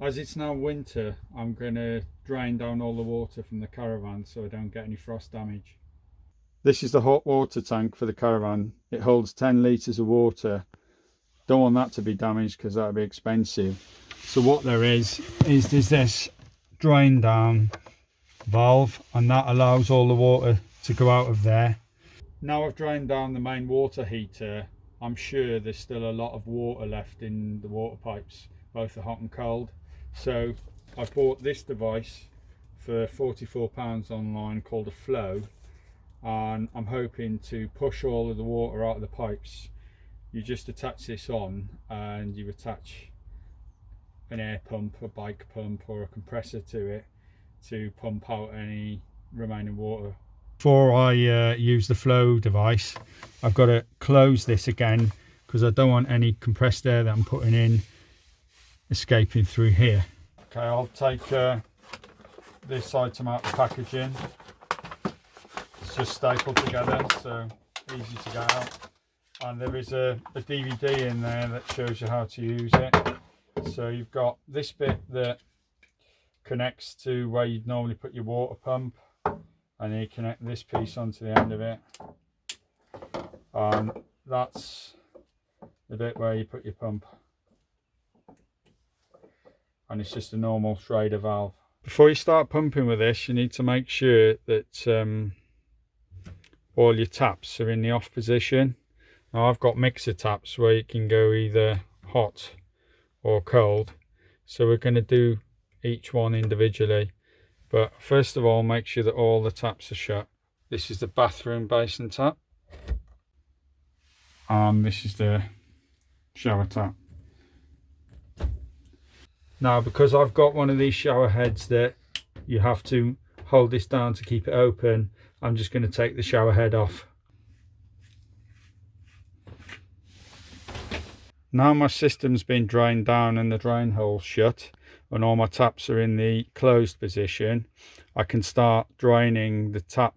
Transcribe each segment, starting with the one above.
As it's now winter, I'm going to drain down all the water from the caravan so I don't get any frost damage. This is the hot water tank for the caravan. It holds 10 litres of water. Don't want that to be damaged because that would be expensive. So what there is there's this drain down valve, and that allows all the water to go out of there. Now I've drained down the main water heater, I'm sure there's still a lot of water left in the water pipes, both the hot and cold. So I bought this device for £44 online called a Floe, and I'm hoping to push all of the water out of the pipes. You just attach this on and you attach an air pump, a bike pump or a compressor to it to pump out any remaining water. Before I use the Floe device, I've got to close this again because I don't want any compressed air that I'm putting in escaping through here. Okay, I'll take this item out of the packaging. It's just stapled together, so easy to get out. And there is a DVD in there that shows you how to use it. So you've got this bit that connects to where you'd normally put your water pump, and then you connect this piece onto the end of it, and that's the bit where you put your pump, and it's just a normal Schrader valve. Before you start pumping with this, you need to make sure that all your taps are in the off position. Now I've got mixer taps where you can go either hot or cold, so we're going to do each one individually. But first of all, make sure that all the taps are shut. This is the bathroom basin tap, and this is the shower tap. Now, because I've got one of these shower heads that you have to hold this down to keep it open, I'm just going to take the shower head off. Now my system's been drained down and the drain hole's shut, and all my taps are in the closed position, I can start draining the tap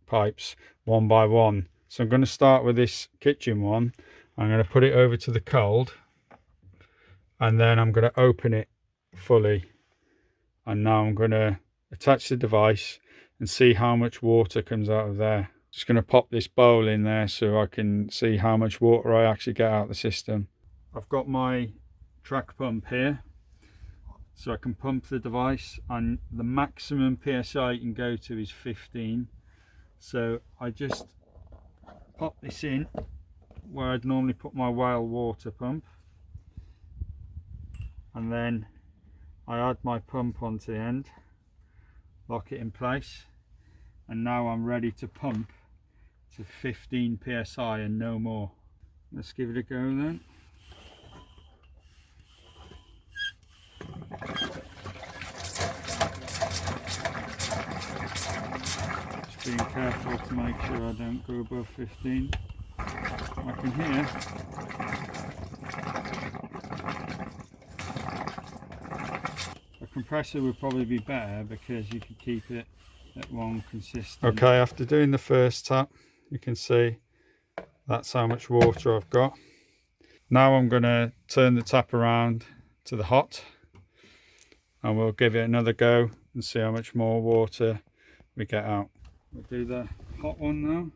pipes one by one. So I'm going to start with this kitchen one. I'm going to put it over to the cold, and then I'm going to open it fully. And now I'm going to attach the device and see how much water comes out of there. Just going to pop this bowl in there so I can see how much water I actually get out of the system. I've got my track pump here, so I can pump the device, and the maximum PSI you can go to is 15. So I just pop this in where I'd normally put my whale water pump, and then I add my pump onto the end, lock it in place, and now I'm ready to pump to 15 PSI and no more. Let's give it a go then. Just being careful to make sure I don't go above 15. I can hear a compressor would probably be better because you can keep it at one consistent. Okay, after doing the first tap, you can see that's how much water I've got. Now I'm going to turn the tap around to the hot, and we'll give it another go and see how much more water we get out. We'll do the hot one now.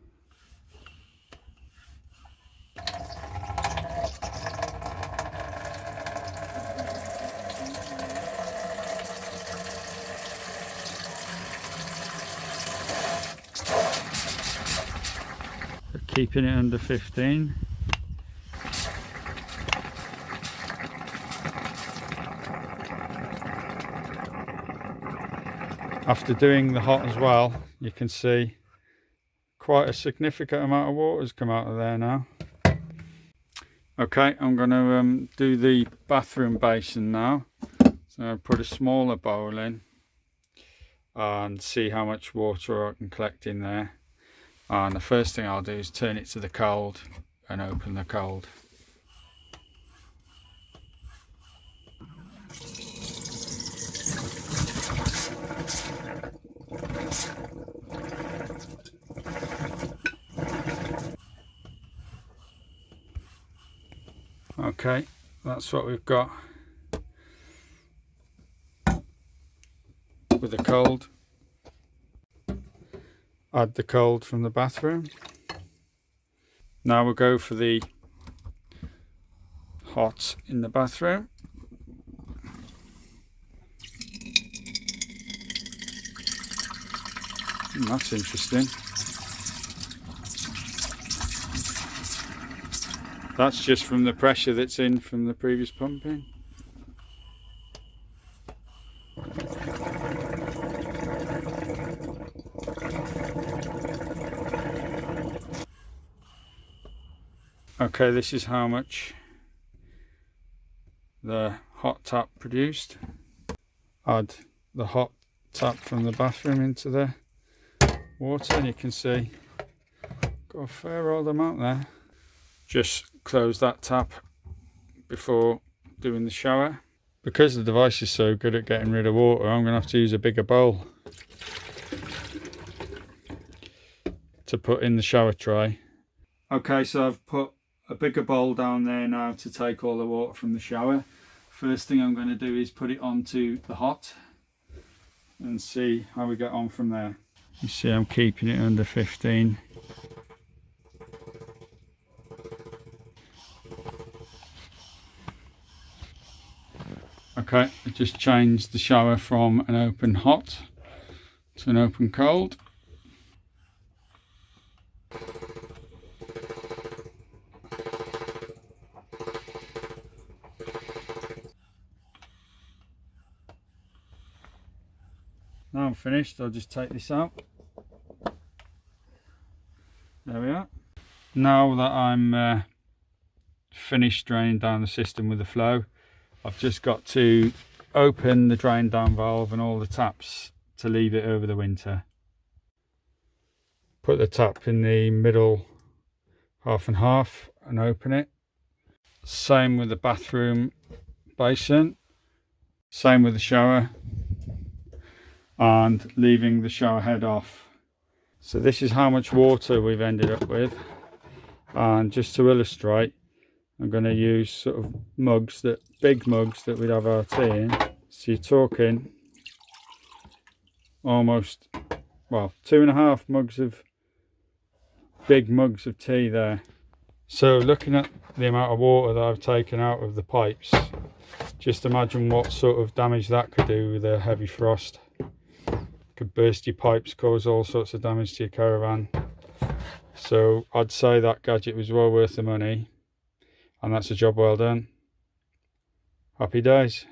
Keeping it under 15. After doing the hot as well, you can see quite a significant amount of water has come out of there now. Okay, I'm going to do the bathroom basin now. So I'll put a smaller bowl in and see how much water I can collect in there. And the first thing I'll do is turn it to the cold and open the cold. Okay, that's what we've got. with the cold. Add the cold from the bathroom. Now we'll go for the hot in the bathroom. That's interesting. That's just from the pressure that's in from the previous pumping. Okay, this is how much the hot tap produced. Add the hot tap from the bathroom into the water and you can see got a fair old amount there. Just close that tap before doing the shower. Because the device is so good at getting rid of water, I'm going to have to use a bigger bowl to put in the shower tray. Okay, so I've put a bigger bowl down there now to take all the water from the shower. First thing I'm going to do is put it onto the hot and see how we get on from there. You see I'm keeping it under 15. Okay, I just changed the shower from an open hot to an open cold. Now I'm finished, I'll just take this out. There we are. Now that I'm finished draining down the system with the Floe, I've just got to open the drain down valve and all the taps to leave it over the winter. Put the tap in the middle half and half and open it. Same with the bathroom basin, same with the shower, and leaving the shower head off. So this is how much water we've ended up with, and just to illustrate, I'm going to use sort of mugs, big mugs that we'd have our tea in. So you're talking almost, well, 2.5 mugs of big mugs of tea there. So looking at the amount of water that I've taken out of the pipes, just imagine what sort of damage that could do with a heavy frost. Could burst your pipes, cause all sorts of damage to your caravan. So I'd say that gadget was well worth the money, and that's a job well done. Happy days.